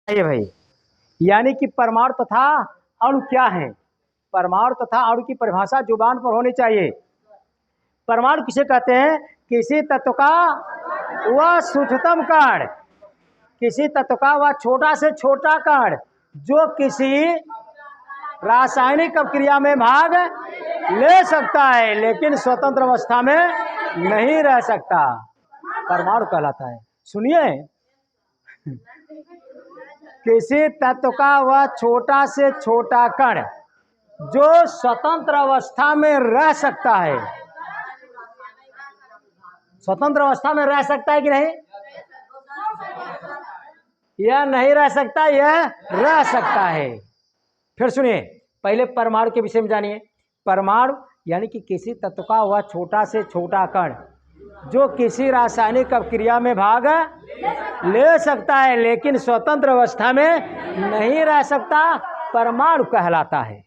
ये भाई, यानी कि परमाणु तथा अणु क्या है? परमाणु तथा अणु की परिभाषा जुबान पर होनी चाहिए। परमाणु किसे कहते हैं? किसी तत्व का वह सूक्ष्मतम कण, किसी तत्व का वह छोटा से छोटा कण जो किसी रासायनिक अभिक्रिया में भाग ले सकता है लेकिन स्वतंत्र अवस्था में नहीं रह सकता, परमाणु कहलाता है। सुनिए, किसी तत्व का वह छोटा से छोटा कण जो स्वतंत्र अवस्था में रह सकता है, स्वतंत्र अवस्था में रह सकता है कि नहीं? यह नहीं रह सकता, यह रह सकता है। फिर सुनिए, पहले परमाणु के विषय में जानिए। परमाणु यानी कि किसी तत्व का वह छोटा से छोटा कण जो किसी रासायनिक अभिक्रिया में भाग ले सकता है लेकिन स्वतंत्र अवस्था में नहीं रह सकता, परमाणु कहलाता है।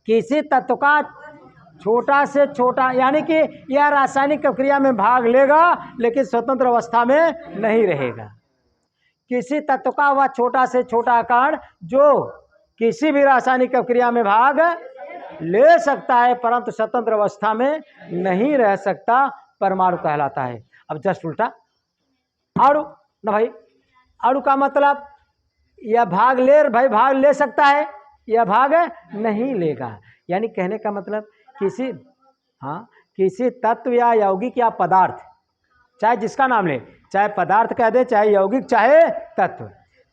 किसी तत्व का छोटा से छोटा यानी कि यह रासायनिक अभिक्रिया में भाग लेगा लेकिन स्वतंत्र अवस्था में नहीं रहेगा। किसी तत्व का वह छोटा से छोटा कण जो किसी भी रासायनिक अभिक्रिया में भाग ले सकता है परंतु स्वतंत्र अवस्था में नहीं रह सकता, परमाणु कहलाता है। अब जस्ट उल्टा, अणु ना भाई, अणु का मतलब यह भाग ले सकता है, यह भाग नहीं लेगा। यानी कहने का मतलब किसी तत्व या यौगिक या पदार्थ, चाहे जिसका नाम ले, चाहे पदार्थ कह दे, चाहे यौगिक, चाहे तत्व,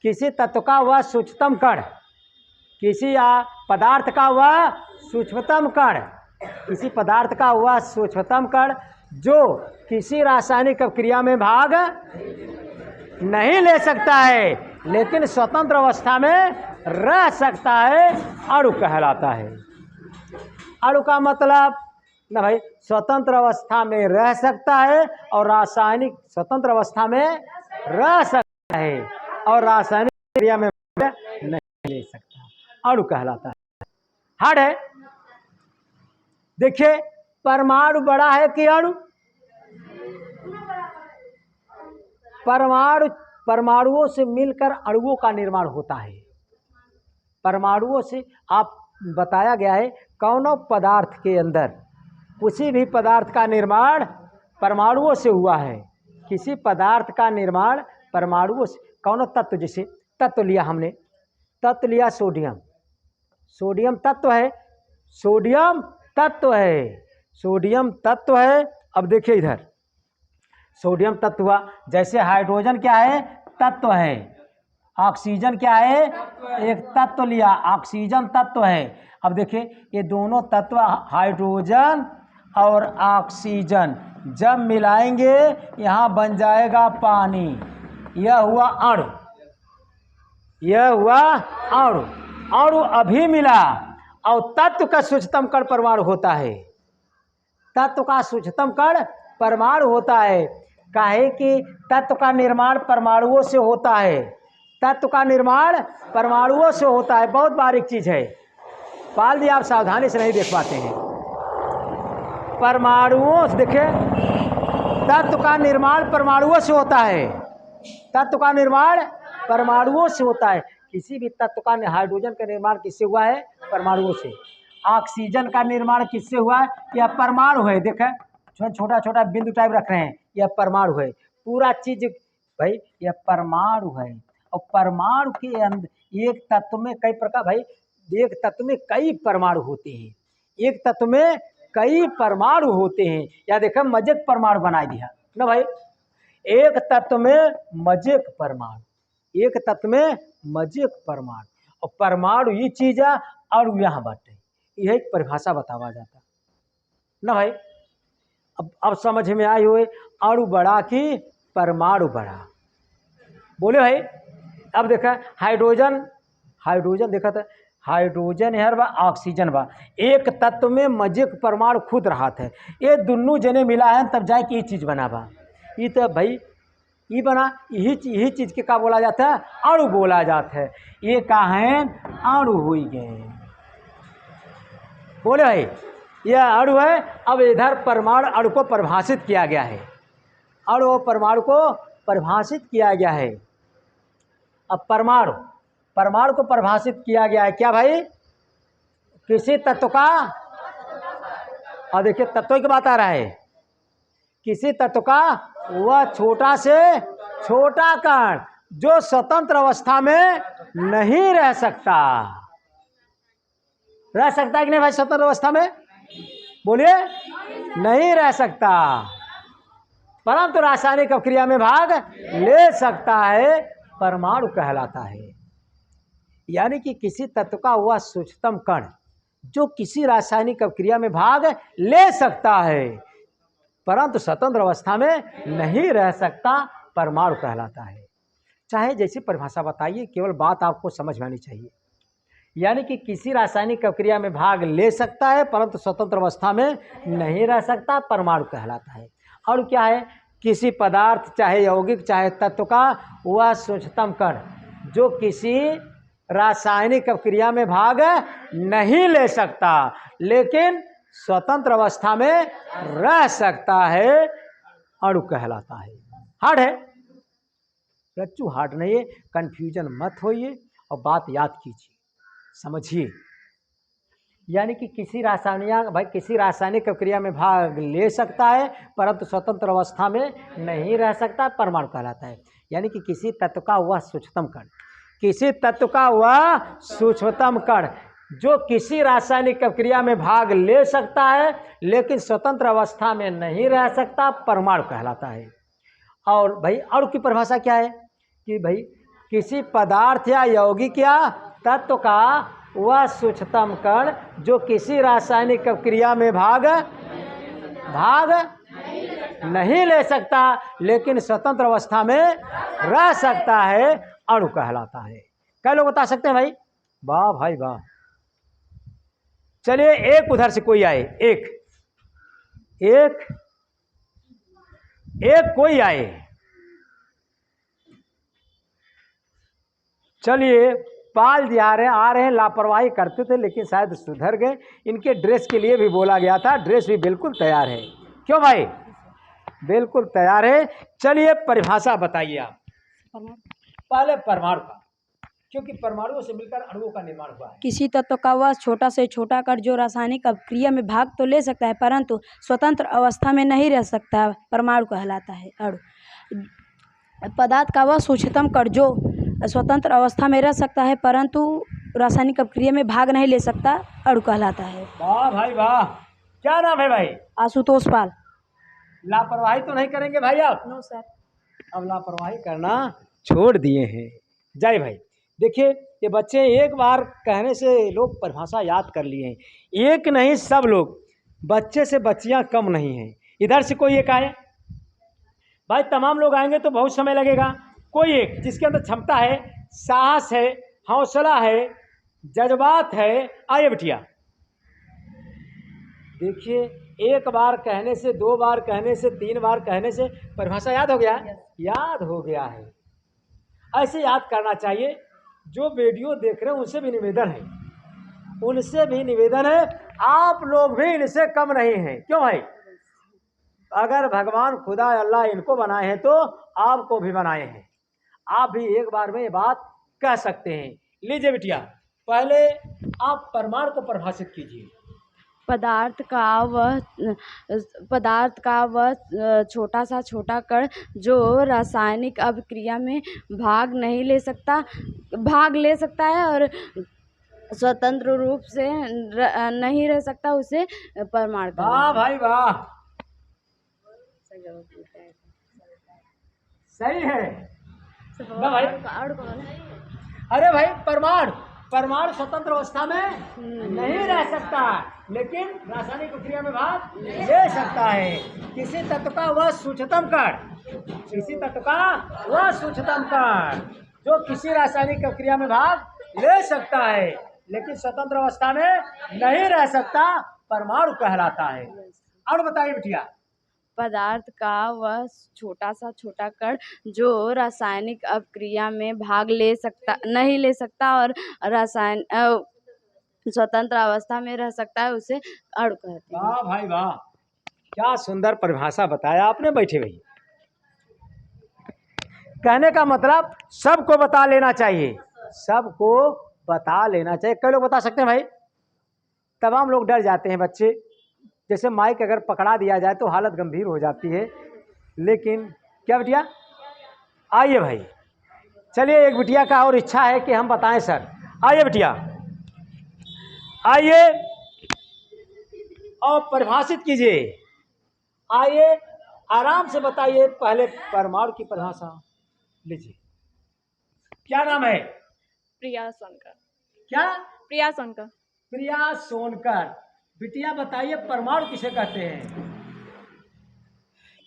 किसी तत्व का वह सूक्ष्मतम कण, किसी या पदार्थ का वह सूक्ष्मतम कण, किसी पदार्थ का वह सूक्ष्मतम कण जो किसी रासायनिक अभिक्रिया में भाग नहीं ले सकता है लेकिन स्वतंत्र अवस्था में रह सकता है, अणु कहलाता है। अणु का मतलब ना भाई, स्वतंत्र अवस्था में रह सकता है और रासायनिक स्वतंत्र अवस्था में रह सकता है और रासायनिक क्रिया में नहीं ले सकता, अणु कहलाता है। हार्ड है। देखिए, परमाणु बड़ा है कि अणु? परमाणुओं से मिलकर अणुओं का निर्माण होता है। परमाणुओं से आप बताया गया है कौनो पदार्थ के अंदर किसी भी पदार्थ का निर्माण परमाणुओं से हुआ है। किसी पदार्थ का निर्माण परमाणुओं से, कौनो तत्व, जैसे तत्व लिया हमने, तत्व लिया सोडियम, सोडियम तत्व है, सोडियम तत्व है, सोडियम तत्व है। अब देखिए इधर, सोडियम तत्व हुआ, जैसे हाइड्रोजन क्या है? तत्व है। ऑक्सीजन क्या है? एक तत्व लिया, ऑक्सीजन तत्व है। अब देखिए ये दोनों तत्व हाइड्रोजन और ऑक्सीजन जब मिलाएंगे यहाँ बन जाएगा पानी, यह हुआ अणु, यह हुआ अणु। अणु अभी मिला और तत्व का सूक्ष्मतम कण परमाणु होता है, तत्व का सूक्ष्मतम कण परमाणु होता है। काहे कि तत्व का निर्माण परमाणुओं से होता है, तत्व का निर्माण परमाणुओं से होता है। बहुत बारीक चीज है, पाल जी आप सावधानी से नहीं देख पाते हैं। परमाणुओं से देखे, तत्व का निर्माण परमाणुओं से होता है, तत्व का निर्माण परमाणुओं से होता है। किसी भी तत्व का, हाइड्रोजन का निर्माण किससे हुआ है? परमाणुओं से। ऑक्सीजन का निर्माण किससे हुआ है? यह परमाणु है। देखें, छोटा छोटा बिंदु टाइप रख रहे हैं, यह परमाणु है। पूरा चीज भाई यह परमाणु है। और परमाणु के अंदर एक तत्व में कई प्रकार, भाई एक तत्व में कई परमाणु होते हैं, एक तत्व में कई परमाणु होते हैं। या देखो मजेक परमाणु बना दिया ना भाई, एक तत्व में मजेक परमाणु, एक तत्व में मजेक परमाणु। और परमाणु ये चीज है, अणु यहाँ बाटे, यह एक परिभाषा बतावा जाता ना भाई। अब समझ में आई हुए, अणु बड़ा कि परमाणु बड़ा? बोले भाई। अब देखा हाइड्रोजन, हाइड्रोजन देखा था, हाइड्रोजन है बा, ऑक्सीजन बा, एक तत्व में मजेक परमाणु खुद रहा था। ये दोनों जने मिला है तब जाए कि ये चीज बना बा। ये तो भाई ये बना, यही चीज के का बोला जाता है? अणु बोला जाता है। ये का है? अणु हो गए। बोले भाई यह अणु है। अब इधर परमाणु, अणु को परिभाषित किया गया है, अणु और परमाणु को परिभाषित किया गया है। अब परमाणु, परमाणु को परिभाषित किया गया है क्या भाई? किसी तत्व का, और देखिए तत्व की बात आ रहा है, किसी तत्व का वह छोटा से छोटा कण जो स्वतंत्र अवस्था में नहीं रह सकता। रह सकता है कि नहीं भाई स्वतंत्र अवस्था में? बोलिए, नहीं रह सकता, परंतु रासायनिक अभिक्रिया में भाग ले सकता है, परमाणु कहलाता है। यानी कि किसी तत्व का वह सूक्ष्मतम कण जो किसी रासायनिक अभिक्रिया में भाग ले सकता है परंतु स्वतंत्र अवस्था में नहीं रह सकता, परमाणु कहलाता है। चाहे जैसी परिभाषा बताइए, केवल बात आपको समझ में आनी चाहिए। यानी कि किसी रासायनिक अभिक्रिया में भाग ले सकता है परंतु स्वतंत्र अवस्था में नहीं रह सकता, परमाणु कहलाता है। और क्या है? किसी पदार्थ चाहे यौगिक चाहे तत्व का वह सूक्ष्मतम कण जो किसी रासायनिक अभिक्रिया में भाग नहीं ले सकता लेकिन स्वतंत्र अवस्था में रह सकता है, अणु कहलाता है। हार्ड है बच्चों, हार्ड नहीं है, कंफ्यूजन मत होइए और बात याद कीजिए, समझिए। यानी कि किसी रासायनिक अभिक्रिया में भाग ले सकता है परंतु स्वतंत्र अवस्था में नहीं रह सकता, परमाणु कहलाता है। यानी कि किसी तत्व का वह सूक्ष्मतम कण, किसी तत्व का वह सूक्ष्मतम कण जो किसी रासायनिक अभिक्रिया में भाग ले सकता है लेकिन स्वतंत्र अवस्था में नहीं रह सकता, परमाणु कहलाता है। और भाई अणु की परिभाषा क्या है कि भाई किसी पदार्थ या यौगिक या तत्व का वह सूक्ष्मतम कण जो किसी रासायनिक अभिक्रिया में भाग नहीं ले सकता लेकिन स्वतंत्र अवस्था में रह सकता है, अणु कहलाता है। कई लोग बता सकते हैं भाई? वाह भाई वाह। चलिए एक उधर से कोई आए, एक कोई आए, चलिए पाल जी आ रहे हैं, लापरवाही करते थे लेकिन शायद सुधर गए। इनके ड्रेस के लिए भी बोला गया था, ड्रेस भी बिल्कुल तैयार है। क्यों भाई? बिल्कुल तैयार है। चलिए परिभाषा बताइए आप पहले परमाणु का, क्योंकि परमाणुओं से मिलकर अणुओं का निर्माण हुआ है। किसी तत्व का वह छोटा से छोटा कण जो रासायनिक अभिक्रिया में भाग तो ले सकता है परंतु स्वतंत्र अवस्था में नहीं रह सकता, परमाणु कहलाता है। अणु पदार्थ का वह सूक्ष्मतम कण जो स्वतंत्र अवस्था में रह सकता है परंतु रासायनिक अभिक्रिया में भाग नहीं ले सकता, अणु कहलाता है। वाह भाई वाह। क्या नाम है भाई? आशुतोष पाल। लापरवाही तो नहीं करेंगे भाई आप? No sir. अब लापरवाही करना छोड़ दिए हैं। जय भाई। देखिए ये बच्चे एक बार कहने से लोग परिभाषा याद कर लिए हैं। एक नहीं सब लोग, बच्चे से बच्चियां कम नहीं हैं। इधर से कोई एक आए भाई, तमाम लोग आएंगे तो बहुत समय लगेगा। कोई एक जिसके अंदर क्षमता है, साहस है, हौसला है, जज्बात है, आइए बिटिया। देखिए एक बार कहने से, दो बार कहने से, तीन बार कहने से परिभाषा याद हो गया? याद हो गया है। ऐसे याद करना चाहिए। जो वीडियो देख रहे हैं उनसे भी निवेदन है, आप लोग भी इनसे कम नहीं हैं। क्यों भाई? अगर भगवान खुदा अल्लाह इनको बनाए हैं तो आपको भी बनाए हैं। आप भी एक बार में ये बात कह सकते हैं। लीजिए बिटिया, पहले आप परमाणु को परिभाषित कीजिए। पदार्थ का वह छोटा सा छोटा कण जो रासायनिक अभिक्रिया में भाग ले सकता है और स्वतंत्र रूप से नहीं रह सकता, उसे परमाणु। वाह भाई वाह, सही है ना भाई? अरे भाई परमाणु स्वतंत्र अवस्था में नहीं रह सकता लेकिन रासायनिक प्रक्रिया में भाग ले सकता है। किसी तत्व का वह सूक्ष्मतम कण जो किसी रासायनिक प्रक्रिया में भाग ले सकता है लेकिन स्वतंत्र अवस्था में नहीं रह सकता, परमाणु कहलाता है। और बताइए बिटिया। पदार्थ का वह छोटा सा छोटा कण जो रासायनिक अभिक्रिया में भाग नहीं ले सकता और स्वतंत्र अवस्था में रह सकता है, उसे अणु कहते हैं। वाह भाई वाह, क्या सुंदर परिभाषा बताया आपने। बैठे भाई। कहने का मतलब सबको बता लेना चाहिए, सबको बता लेना चाहिए। कई लोग बता सकते हैं भाई, तमाम लोग डर जाते हैं बच्चे, जैसे माइक अगर पकड़ा दिया जाए तो हालत गंभीर हो जाती है। लेकिन क्या बिटिया, आइए भाई, चलिए एक बिटिया का और इच्छा है कि हम बताएं सर। आइए बिटिया, आइए और परिभाषित कीजिए। आइए आराम से बताइए, पहले परमाणु की परिभाषा लीजिए। क्या नाम है? प्रिया सोनकर। क्या? प्रिया सोनकर। प्रिया सोनकर। बिटिया बताइए परमाणु किसे कहते हैं?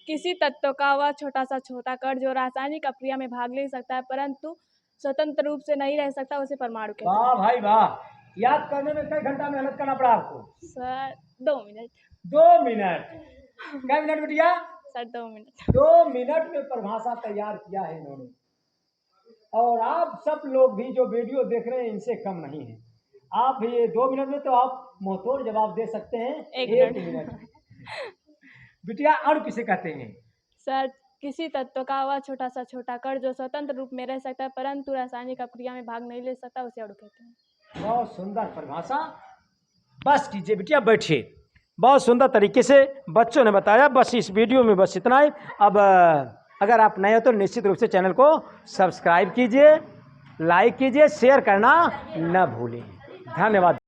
किसी तत्व का वह छोटा सा छोटा कण जो रासायनिक अभिक्रिया में भाग ले सकता है परंतु स्वतंत्र रूप से नहीं रह सकता, उसे परमाणु कहते वाह भाई वाह, याद करने में कई घंटा मेहनत करना पड़ा आपको? हैं। Sir 2 minute. 2 मिनट। क्या मिनट बिटिया? Sir 2 minute. 2 मिनट में परिभाषा तैयार किया है इन्होंने। और आप सब लोग भी जो वीडियो देख रहे हैं इनसे कम नहीं है। आप भी ये 2 मिनट में तो आप मुंहतोड़ जवाब दे सकते हैं। 1 मिनट। बिटिया अणु किसे कहते हैं? सर किसी तत्व का वह छोटा सा छोटा कण जो स्वतंत्र रूप में रह सकता है परंतु रासायनिक अभिक्रिया में भाग नहीं ले सकता, उसे अणु कहते हैं। बहुत सुंदर परिभाषा। बस कीजिए बिटिया, बैठिए। बहुत सुंदर तरीके से बच्चों ने बताया। बस इस वीडियो में बस इतना ही। अब अगर आप नए हो तो निश्चित रूप से चैनल को सब्सक्राइब कीजिए, लाइक कीजिए, शेयर करना न भूलें। धन्यवाद।